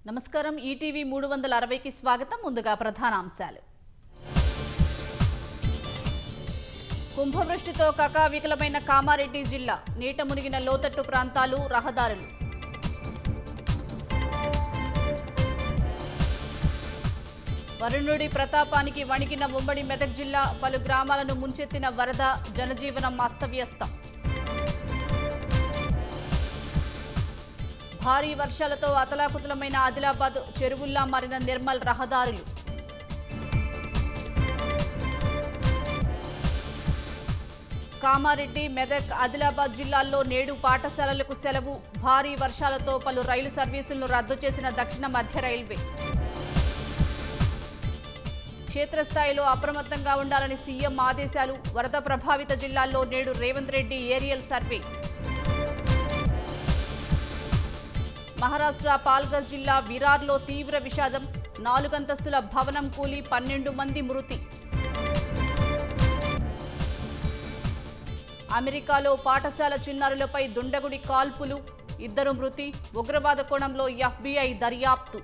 నమస్కారం ఈటీవీ 360కి స్వాగతం. ముందుగా ప్రధానాంశాలు. కుంభవృష్టితో కకావికలమైన కామారెడ్డి జిల్లా, నీట మునిగిన లోతట్టు ప్రాంతాలు, రహదారులు. వరుణుడి ప్రతాపానికి వణికిన ఉమ్మడి మెదక్ జిల్లా, పలు గ్రామాలను ముంచెత్తిన వరద, జనజీవనం అస్తవ్యస్తం. భారీ వర్షాలతో అతలాకుతలమైన ఆదిలాబాద్, చెరువుల్లా మారిన నిర్మల్ రహదారులు. కామారెడ్డి, మెదక్, ఆదిలాబాద్ జిల్లాల్లో నేడు పాఠశాలలకు సెలవు. భారీ వర్షాలతో పలు రైలు సర్వీసులను రద్దు చేసిన దక్షిణ మధ్య రైల్వే. క్షేత్రస్థాయిలో అప్రమత్తంగా ఉండాలని సీఎం ఆదేశాలు. వరద ప్రభావిత జిల్లాల్లో నేడు రేవంత్ రెడ్డి ఏరియల్ సర్వే. మహారాష్ట్ర పాల్ఘర్ జిల్లా విరార్లో తీవ్ర విషాదం. 4 అంతస్తుల భవనం కూలి 12 మంది మృతి. అమెరికాలో పాఠశాల చిన్నారులపై దుండగుడి కాల్పులు, 2 మృతి. ఉగ్రవాద కోణంలో FBI దర్యాప్తు.